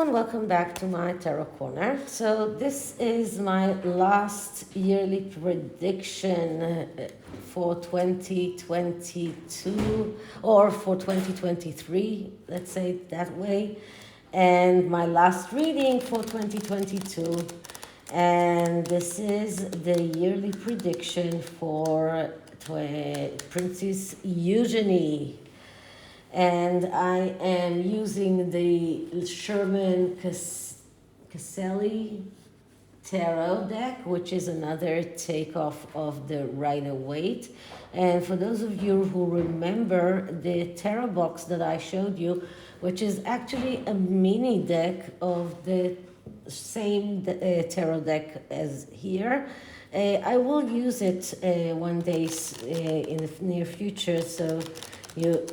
and welcome back to my Tarot Corner. So this is my last yearly prediction for 2022 or for 2023, let's say it that way, and my last reading for 2022. And this is the yearly prediction for Princess Eugenie. And I am using the SHARMAN CASELLI tarot deck, which is another takeoff of the Rider-Waite. And for those of you who remember the tarot box that I showed you, which is actually a mini deck of the same tarot deck as here, I will use it one day in the near future, so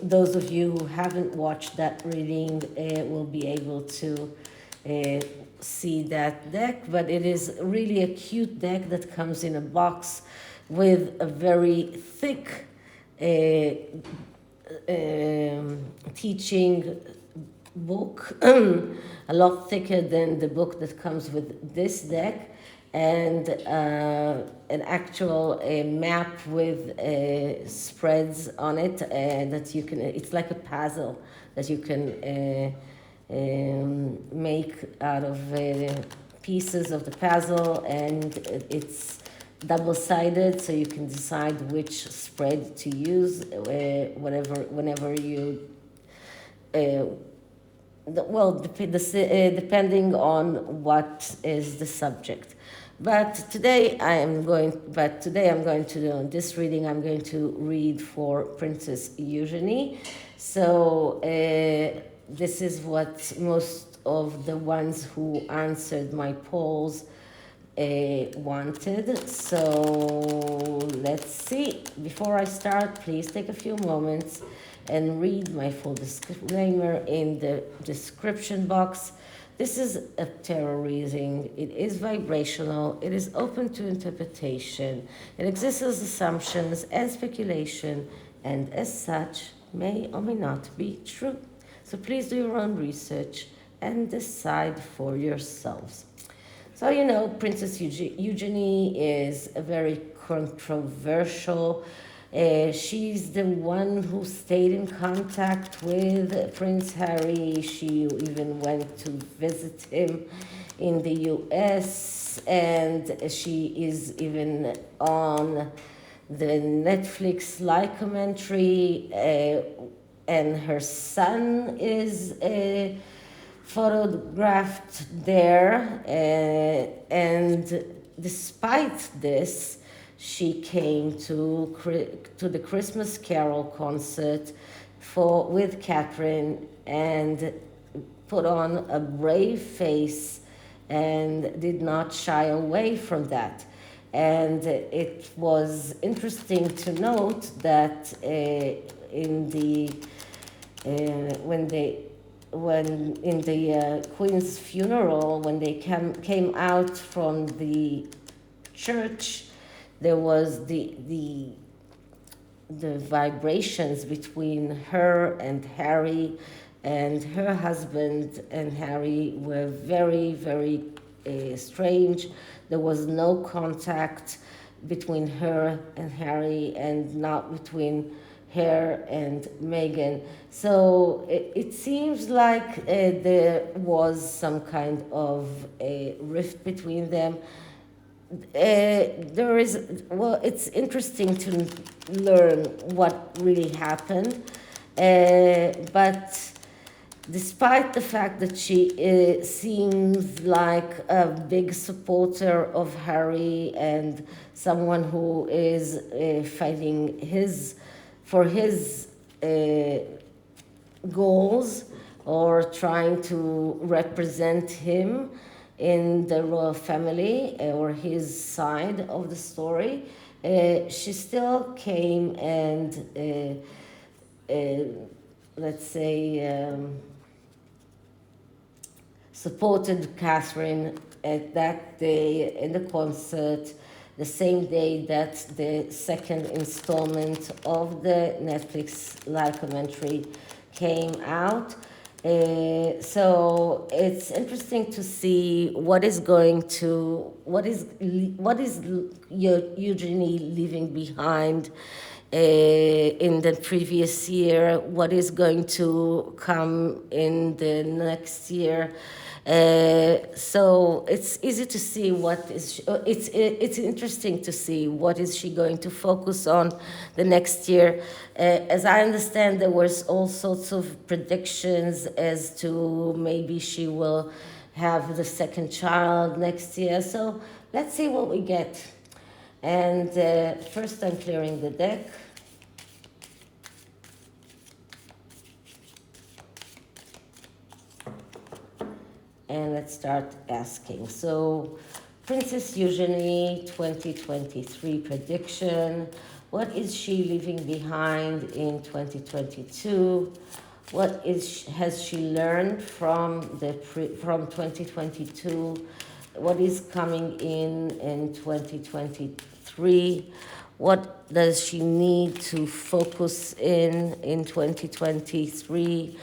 those of you who haven't watched that reading will be able to see that deck. But it is really a cute deck that comes in a box with a very thick teaching book, a lot thicker than the book that comes with this deck, and an actual map with spreads on it that you can, it's like a puzzle that you can make out of pieces of the puzzle, and it's double-sided, so you can decide which spread to use whenever you depending on what is the subject. But today I'm going to do, in this reading, I'm going to read for Princess Eugenie. So this is what most of the ones who answered my polls wanted. So let's see. Before I start, please take a few moments and read my full disclaimer in the description box. This is a tarot reading. It is vibrational. It is open to interpretation. It exists as assumptions and speculation, and as such, may or may not be true. So please do your own research and decide for yourselves. So, you know, Princess Eugenie is a very controversial. She's the one who stayed in contact with Prince Harry. She even went to visit him in the US, and she is even on the Netflix documentary, and her son is photographed there, and despite this, she came to the Christmas Carol concert with Catherine and put on a brave face and did not shy away from that. And it was interesting to note that in the Queen's funeral, when they came out from the church, there was the vibrations between her and Harry, and her husband and Harry were very, very strange. There was no contact between her and Harry, and not between her and Meghan. So it seems like there was some kind of a rift between them. It's interesting to learn what really happened, but despite the fact that she seems like a big supporter of Harry and someone who is fighting for his goals, or trying to represent him in the royal family or his side of the story, she still came and let's say supported Catherine at that day in the concert, the same day that the second installment of the Netflix documentary came out. So it's interesting to see what is Eugenie leaving behind in the previous year, what is going to come in the next year. So it's easy to see it's interesting to see what is she going to focus on the next year. As I understand, there was all sorts of predictions as to maybe she will have the second child next year. So let's see what we get. And first I'm clearing the deck. And let's start asking. So, Princess Eugenie 2023 prediction. What is she leaving behind in 2022? Has she learned from 2022? What is coming in 2023? What does she need to focus in 2023?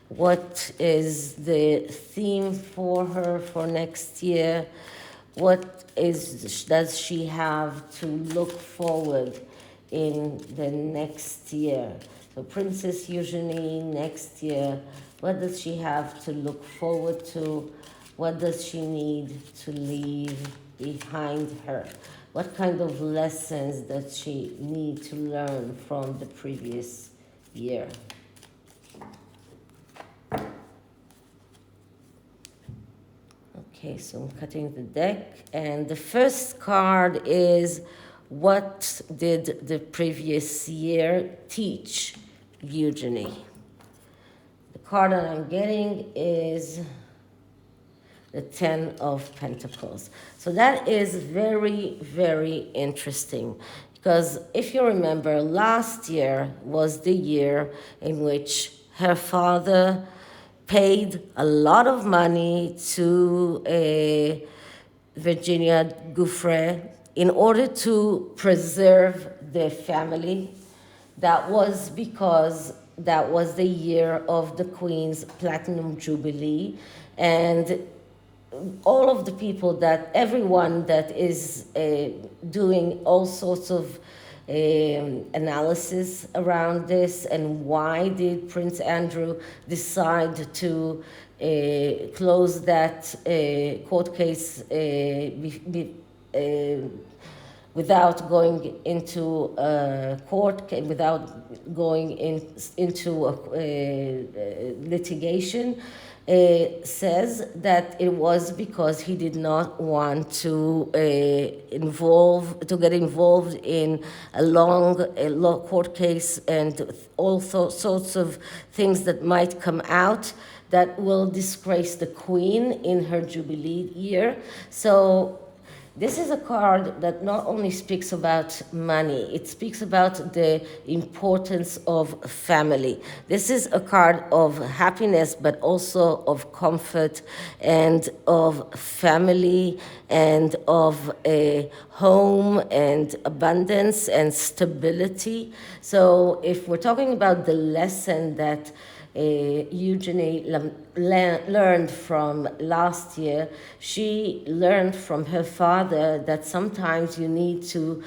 What is the theme for her for next year? Does she have to look forward in the next year? So Princess Eugenie next year, what does she have to look forward to? What does she need to leave behind her? What kind of lessons does she need to learn from the previous year? Okay, so I'm cutting the deck, and the first card is, what did the previous year teach Eugenie? The card that I'm getting is the Ten of Pentacles. So that is very, very interesting, because if you remember, last year was the year in which her father paid a lot of money to Virginia Giuffre in order to preserve their family. That was because that was the year of the Queen's Platinum Jubilee, and all of the people everyone that is doing all sorts of analysis around this, and why did Prince Andrew decide to close that court case without going into court, without going into litigation, says that it was because he did not want to get involved in a long court case and all sorts of things that might come out that will disgrace the Queen in her Jubilee year. So this is a card that not only speaks about money, it speaks about the importance of family. This is a card of happiness, but also of comfort and of family and of a home and abundance and stability. So if we're talking about the lesson that Eugenie learned from last year, she learned from her father that sometimes you need to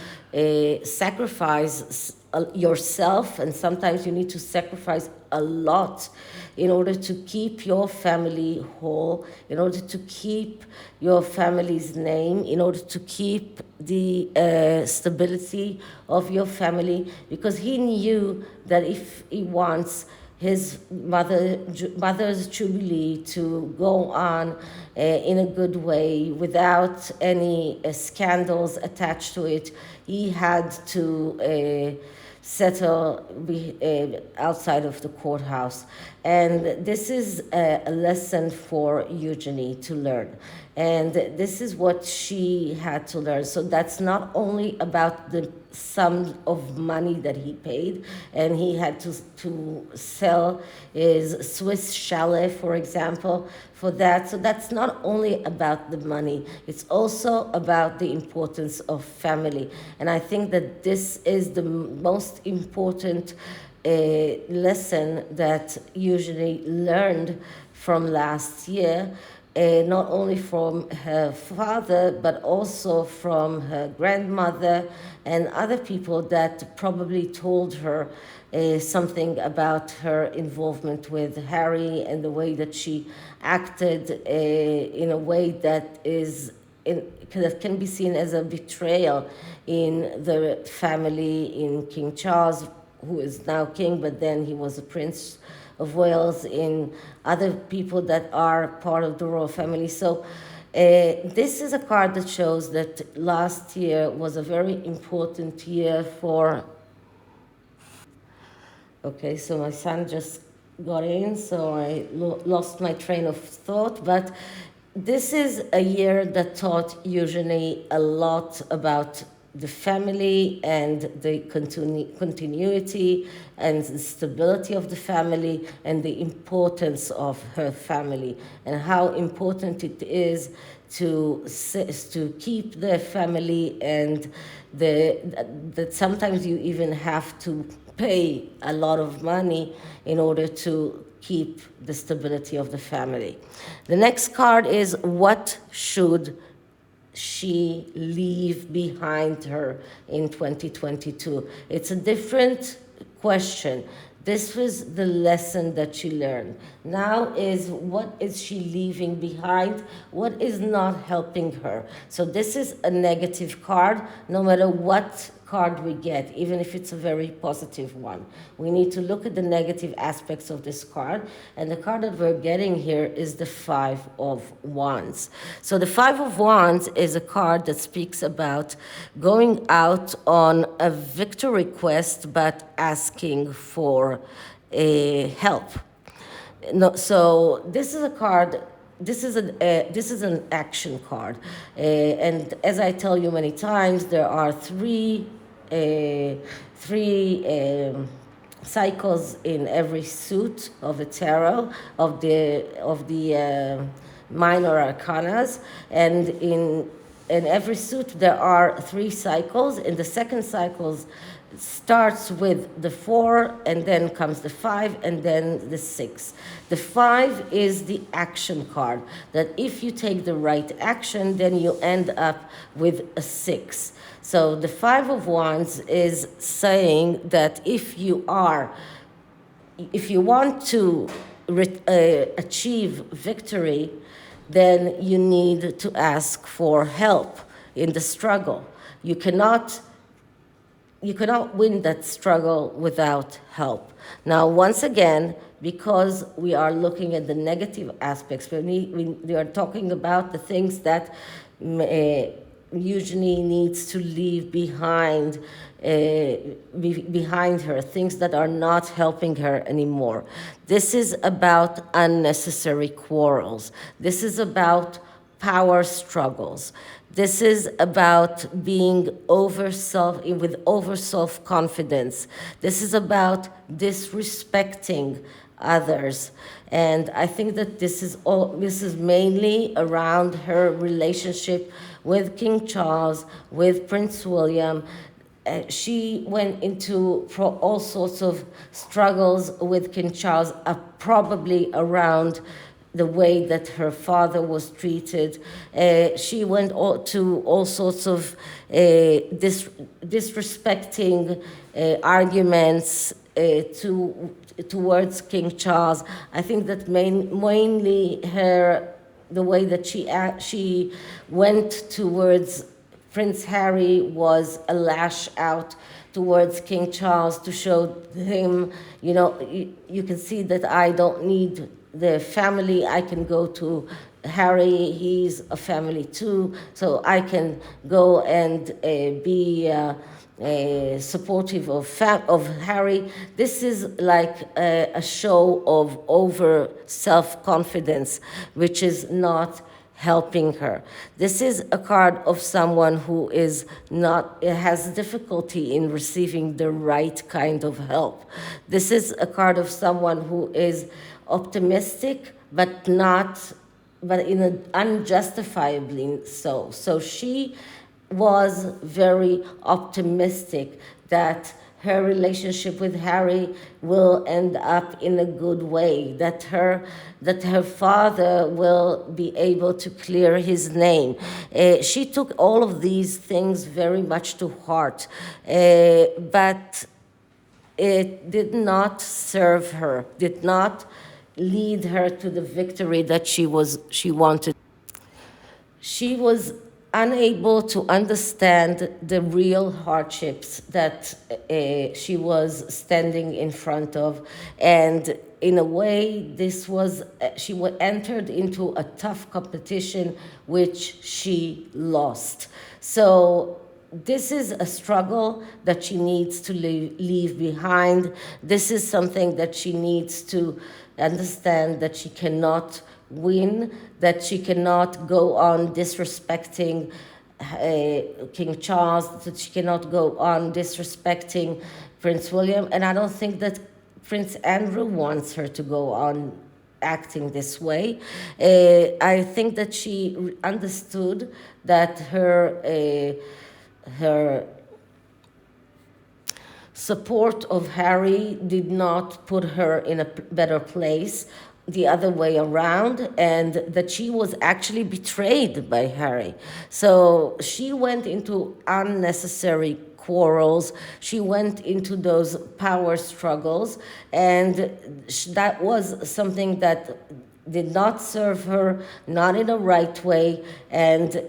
sacrifice yourself, and sometimes you need to sacrifice a lot in order to keep your family whole, in order to keep your family's name, in order to keep the stability of your family, because he knew that if he wants his mother's jubilee to go on in a good way without any scandals attached to it, he had to settle outside of the courthouse. And this is a lesson for Eugenie to learn. And this is what she had to learn. So that's not only about the sum of money that he paid, and he had to sell his Swiss chalet, for example, for that. So that's not only about the money, it's also about the importance of family. And I think that this is the most important a lesson that Eugenie learned from last year, not only from her father, but also from her grandmother and other people that probably told her something about her involvement with Harry and the way that she acted in a way that that can be seen as a betrayal in the family, in King Charles, who is now king, but then he was a prince of Wales, in other people that are part of the royal family. So this is a card that shows that last year was a very important year for... Okay, so my son just got in, so I lost my train of thought, but this is a year that taught Eugenie a lot about the family and the continuity and the stability of the family and the importance of her family and how important it is to keep the family, and that sometimes you even have to pay a lot of money in order to keep the stability of the family. The next card is, what should she leave behind her in 2022? It's a different question. This was the lesson that she learned. Now is, what is she leaving behind? What is not helping her? So this is a negative card, no matter what card we get, even if it's a very positive one. We need to look at the negative aspects of this card, and the card that we're getting here is the Five of Wands. So the Five of Wands is a card that speaks about going out on a victory quest, but asking for help. No, so this is a card. This is an action card, and as I tell you many times, there are three cycles in every suit of the tarot, of the minor arcanas, and in every suit there are three cycles. In the second cycle starts with the 4, and then comes the 5, and then the 6. The 5 is the action card, that if you take the right action, then you end up with a 6. So the Five of Wands is saying that if you want to achieve victory, then you need to ask for help in the struggle. You cannot win that struggle without help. Now, once again, because we are looking at the negative aspects, we are talking about the things that Eugenie needs to leave behind her, things that are not helping her anymore. This is about unnecessary quarrels. This is about power struggles. This is about being over self-confidence. This is about disrespecting others. And I think that this is mainly around her relationship with King Charles, with Prince William. She went into all sorts of struggles with King Charles, probably around the way that her father was treated. She went to all sorts of disrespecting arguments towards King Charles. I think that mainly the way that she went towards Prince Harry was a lash out towards King Charles to show him, you can see that I don't need the family. I can go to Harry, he's a family too, so I can go and be supportive of Harry. This is like a show of over self-confidence, which is not helping her. This is a card of someone who has difficulty in receiving the right kind of help. This is a card of someone who is optimistic, but in an unjustifiably so. So she was very optimistic that her relationship with Harry will end up in a good way, that her father will be able to clear his name. She took all of these things very much to heart, but it did not serve her, did not lead her to the victory that she wanted. She was unable to understand the real hardships that she was standing in front of, and in a way this was she entered into a tough competition which she lost. So this is a struggle that she needs to leave behind. This is something that she needs to understand, that she cannot win, that she cannot go on disrespecting King Charles, that she cannot go on disrespecting Prince William. And I don't think that Prince Andrew wants her to go on acting this way. I think that she understood that her support of Harry did not put her in a better place, the other way around, and that she was actually betrayed by Harry. So she went into unnecessary quarrels, she went into those power struggles, and that was something that did not serve her, not in a right way, and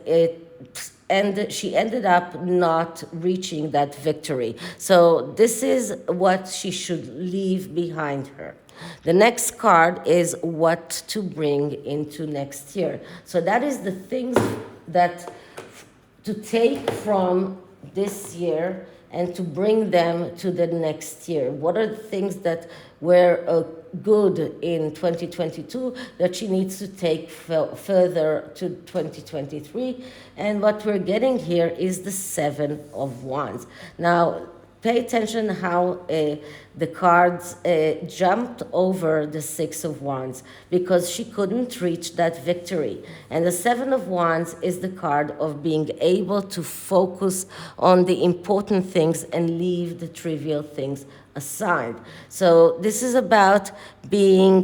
she ended up not reaching that victory. So this is what she should leave behind her. The next card is what to bring into next year. So that is the things that to take from this year and to bring them to the next year. What are the things that were good in 2022 that she needs to take further to 2023? And what we're getting here is the Seven of Wands. Now, pay attention how the cards jumped over the Six of Wands, because she couldn't reach that victory. And the Seven of Wands is the card of being able to focus on the important things and leave the trivial things aside. So this is about being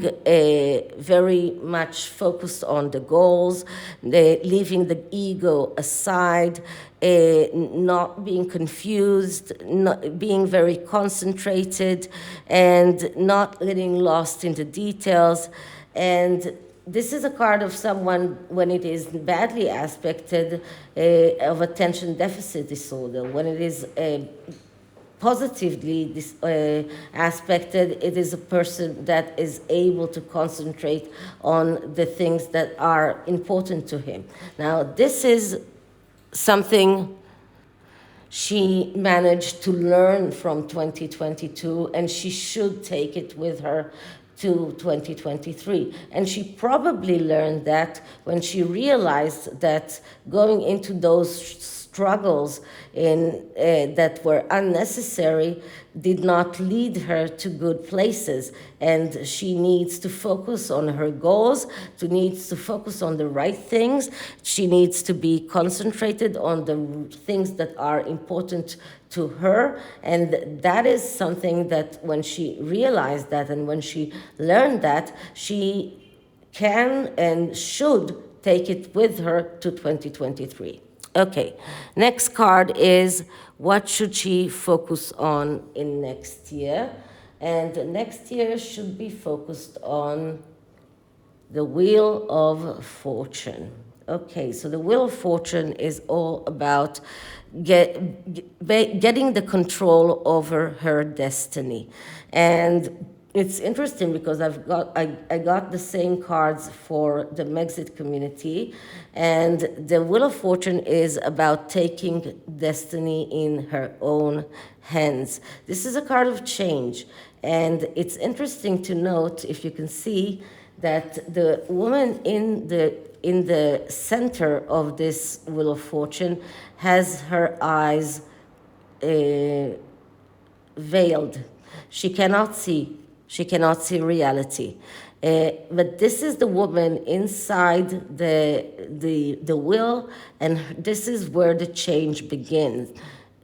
very much focused on the goals, leaving the ego aside, not being confused, not being very concentrated, and not getting lost in the details. And this is a card of someone, when it is badly aspected, of attention deficit disorder. When it is positively aspected, it is a person that is able to concentrate on the things that are important to him. Now, this is something she managed to learn from 2022, and she should take it with her to 2023. And she probably learned that when she realized that going into those struggles that were unnecessary did not lead her to good places, and she needs to focus on her goals, needs to focus on the right things. She needs to be concentrated on the things that are important to her, and that is something that when she realized that and when she learned that, she can and should take it with her to 2023. Okay, next card is what should she focus on in next year? And next year should be focused on the Wheel of Fortune. Okay, so the Wheel of Fortune is all about getting the control over her destiny. And it's interesting because I got the same cards for the Megxit community, and the Wheel of Fortune is about taking destiny in her own hands. This is a card of change, and it's interesting to note, if you can see, that the woman in the center of this Wheel of Fortune has her eyes veiled. She cannot see reality. But this is the woman inside the wheel, and this is where the change begins.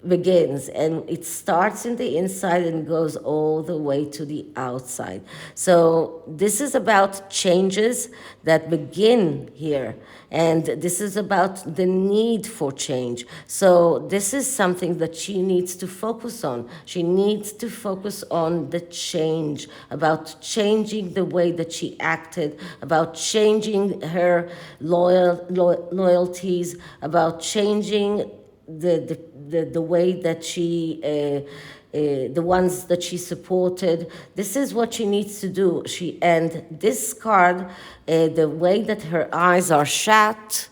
begins, and it starts in the inside and goes all the way to the outside. So this is about changes that begin here, and this is about the need for change. So this is something that she needs to focus on. She needs to focus on the change, about changing the way that she acted, about changing her loyalties, about changing the way that she, the ones that she supported. This is what she needs to do. And this card, the way that her eyes are shut,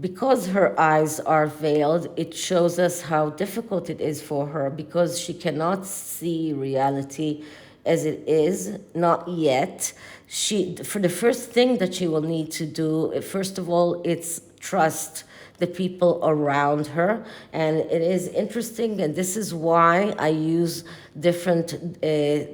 because her eyes are veiled, it shows us how difficult it is for her, because she cannot see reality as it is, not yet. For the first thing that she will need to do, first of all, it's trust the people around her. And it is interesting, and this is why I use different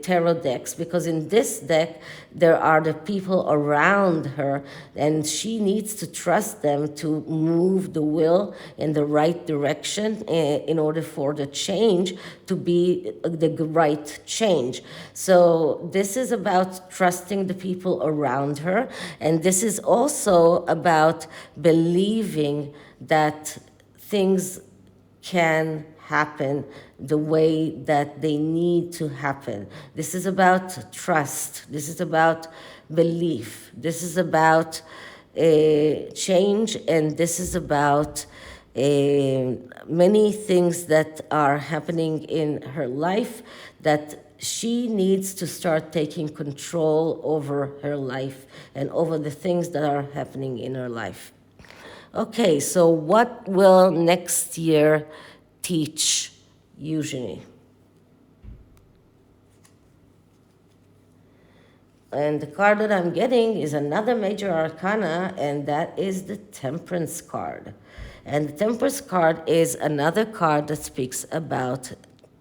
tarot decks, because in this deck there are the people around her, and she needs to trust them to move the wheel in the right direction in order for the change to be the right change. So this is about trusting the people around her, and this is also about believing that things can happen the way that they need to happen. This is about trust. This is about belief. This is about change, and this is about many things that are happening in her life that she needs to start taking control over her life and over the things that are happening in her life. Okay, so what will next year teach Eugenie? And the card that I'm getting is another major arcana, and that is the Temperance card. And the Temperance card is another card that speaks about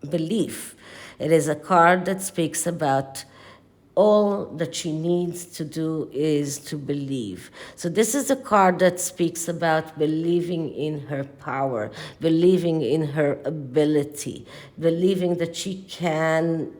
belief. It is a card that speaks about all that she needs to do is to believe. So this is a card that speaks about believing in her power, believing in her ability, believing that she can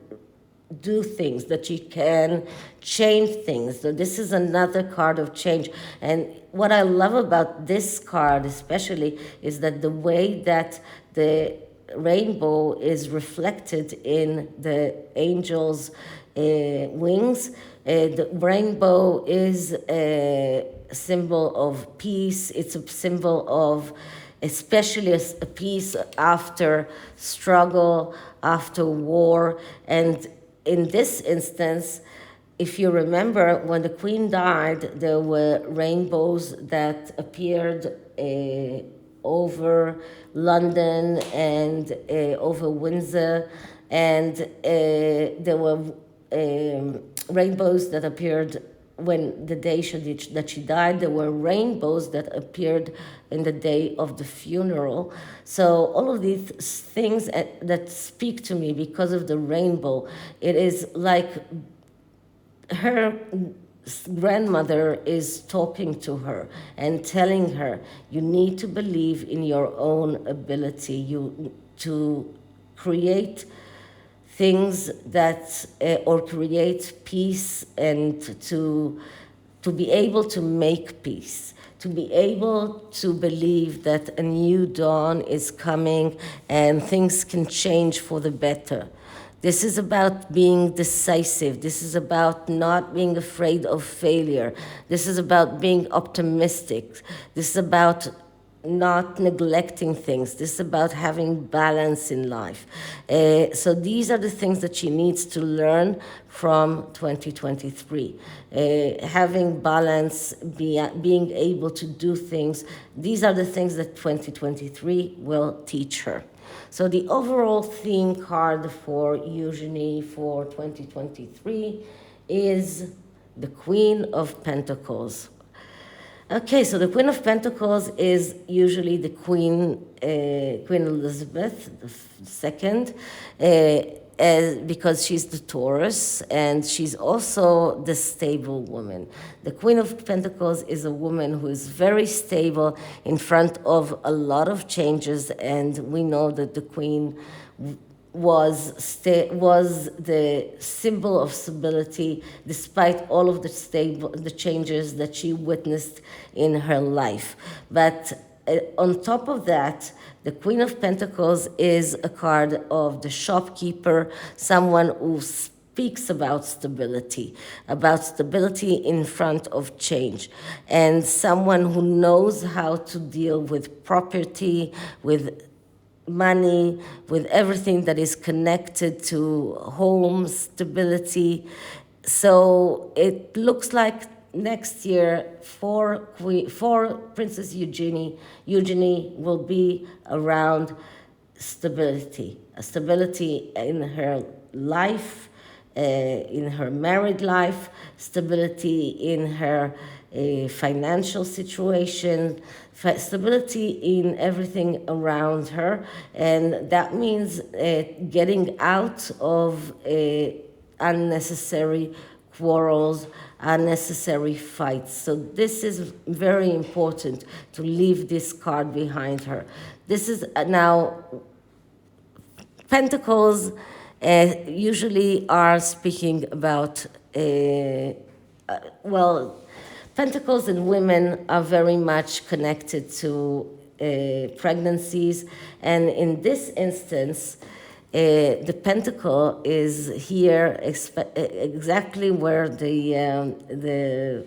do things, that she can change things. So this is another card of change. And what I love about this card especially is that the way that the rainbow is reflected in the angel's wings. The rainbow is a symbol of peace. It's a symbol of especially a peace after struggle, after war. And in this instance, if you remember, when the queen died, there were rainbows that appeared over London and over Windsor, and there were rainbows that appeared when the day that she died. There were rainbows that appeared in the day of the funeral. So all of these things that speak to me because of the rainbow, it is like her grandmother is talking to her and telling her, you need to believe in your own ability, to create things that, or create peace, and to be able to make peace, to be able to believe that a new dawn is coming and things can change for the better. This is about being decisive. This is about not being afraid of failure. This is about being optimistic. This is about not neglecting things. This is about having balance in life. So these are the things that she needs to learn from 2023. Having balance, being able to do things, these are the things that 2023 will teach her. So the overall theme card for Eugenie for 2023 is the Queen of Pentacles. Okay, so the Queen of Pentacles is usually the Queen, Queen Elizabeth II, because she's the Taurus, and she's also the stable woman. The Queen of Pentacles is a woman who is very stable in front of a lot of changes, and we know that the Queen was the symbol of stability despite all of the changes that she witnessed in her life. But on top of that, the Queen of Pentacles is a card of the shopkeeper, someone who speaks about stability in front of change, and someone who knows how to deal with property, with money, with everything that is connected to home stability. So it looks like next year for Princess Eugenie will be around stability, a stability in her life, in her married life, stability in her financial situation, stability in everything around her. And that means getting out of unnecessary quarrels, unnecessary fights. So this is very important to leave this card behind her. This is now Pentacles usually are speaking about, Pentacles and women are very much connected to pregnancies. And in this instance, the pentacle is here exactly where the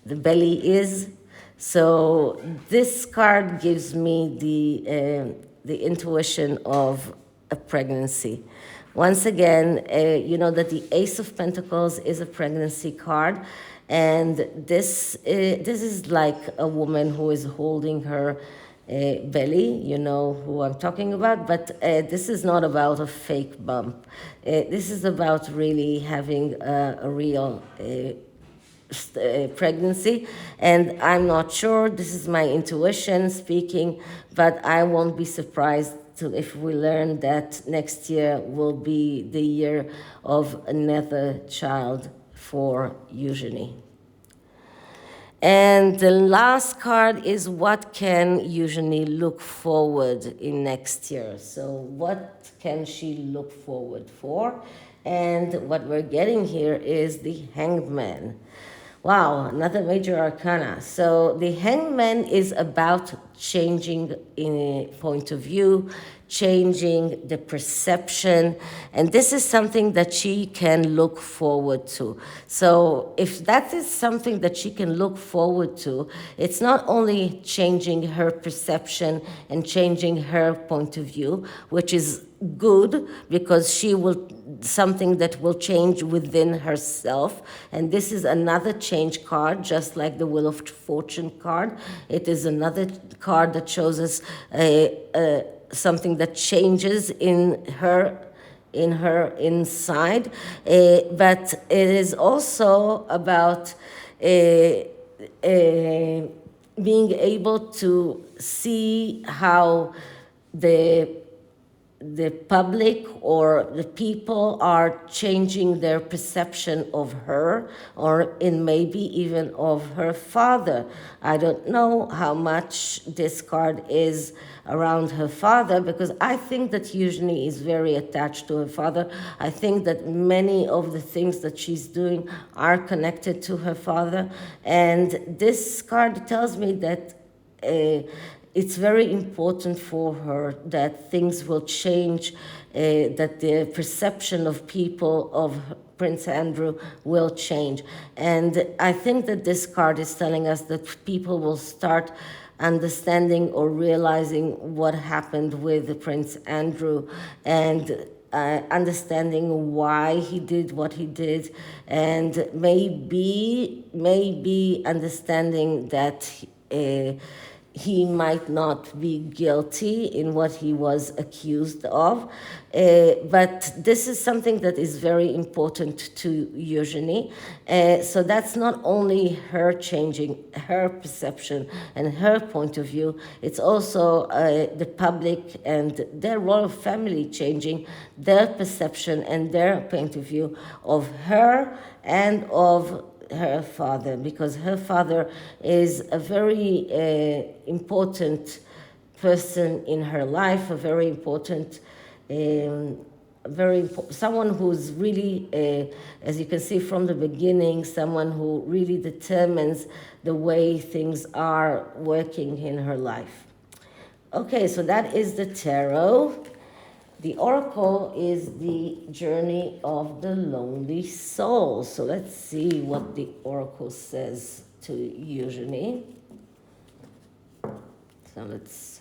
belly is. So this card gives me the intuition of a pregnancy. Once again, you know that the Ace of Pentacles is a pregnancy card, and this is like a woman who is holding her belly. You know who I'm talking about, but this is not about a fake bump. This is about really having a real pregnancy. And I'm not sure, this is my intuition speaking, but I won't be surprised if we learn that next year will be the year of another child for Eugenie. And the last card is what can Eugenie look forward in next year. So what can she look forward for? And what we're getting here is the Hanged Man. Wow, another major arcana. So the Hanged Man is about changing in a point of view, changing the perception, and this is something that she can look forward to. So if that is something that she can look forward to, it's not only changing her perception and changing her point of view, which is good because she will something that will change within herself. And this is another change card, just like the Wheel of Fortune card. It is another card that shows us something that changes in her inside. But it is also about being able to see how the public or the people are changing their perception of her, or in maybe even of her father. I don't know how much this card is around her father, because I think that Eugenie is very attached to her father. I think that many of the things that she's doing are connected to her father. And this card tells me that it's very important for her that things will change, that the perception of people of Prince Andrew will change. And I think that this card is telling us that people will start understanding or realizing what happened with Prince Andrew, and understanding why he did what he did, and maybe understanding that he might not be guilty in what he was accused of. But this is something that is very important to Eugenie. So that's not only her changing her perception and her point of view, it's also the public and their royal family changing their perception and their point of view of her and of her father, because her father is a very important person in her life, a very important, someone who's really, as you can see from the beginning, someone who really determines the way things are working in her life. Okay, so that is the tarot. The oracle is the journey of the lonely soul. So let's see what the oracle says to Eugenie. So let's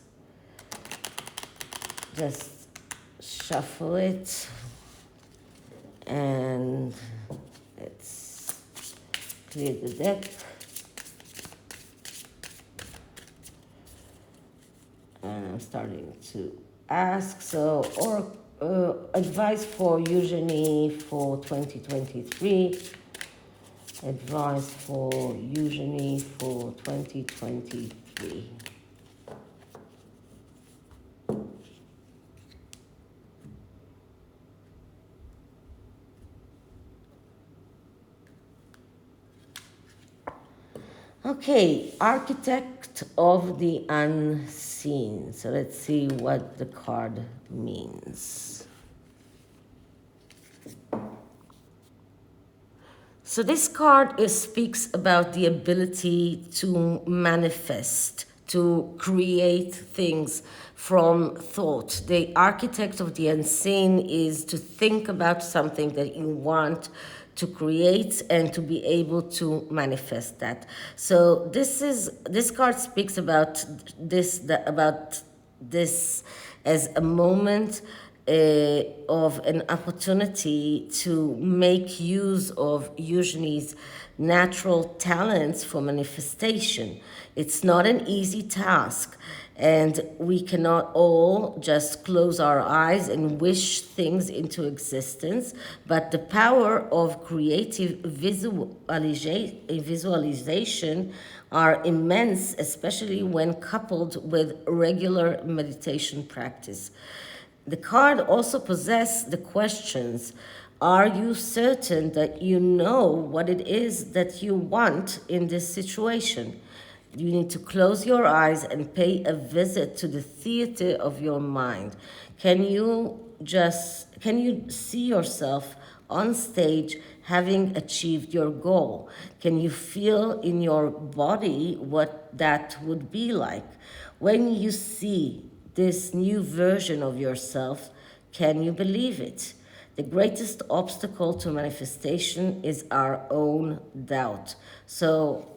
just shuffle it and let's clear the deck. And I'm starting to ask, so, or advice for Eugenie for 2023. Advice for Eugenie for 2023. Okay, architect of the unseen. So let's see what the card means. So this card speaks about the ability to manifest, to create things from thought. The architect of the unseen is to think about something that you want to create and to be able to manifest that. So this card speaks about this as a moment of an opportunity to make use of Eugenie's natural talents for manifestation. It's not an easy task, and we cannot all just close our eyes and wish things into existence, but the power of creative visualization are immense, especially when coupled with regular meditation practice. The card also possesses the questions. Are you certain that you know what it is that you want in this situation? You need to close your eyes and pay a visit to the theater of your mind. Can you see yourself on stage having achieved your goal? Can you feel in your body what that would be like? When you see this new version of yourself, can you believe it? The greatest obstacle to manifestation is our own doubt. So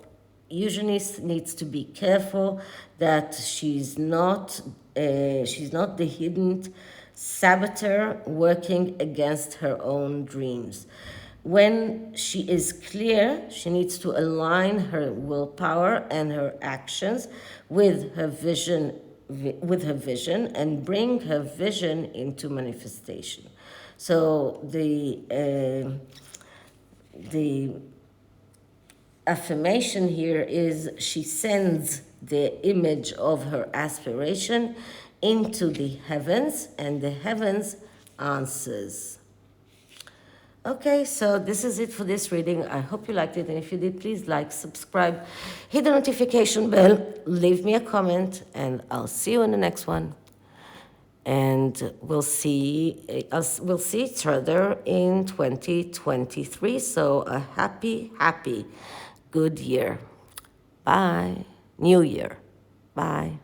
Eugenie needs to be careful that she's not the hidden saboteur working against her own dreams. When she is clear, she needs to align her willpower and her actions with her vision and bring her vision into manifestation. So the affirmation here is she sends the image of her aspiration into the heavens, and the heavens answers. Okay, so this is it for this reading. I hope you liked it, and if you did, please like, subscribe, hit the notification bell, leave me a comment, and I'll see you in the next one. And we'll see each other in 2023. So a happy, good year. Bye. New year. Bye.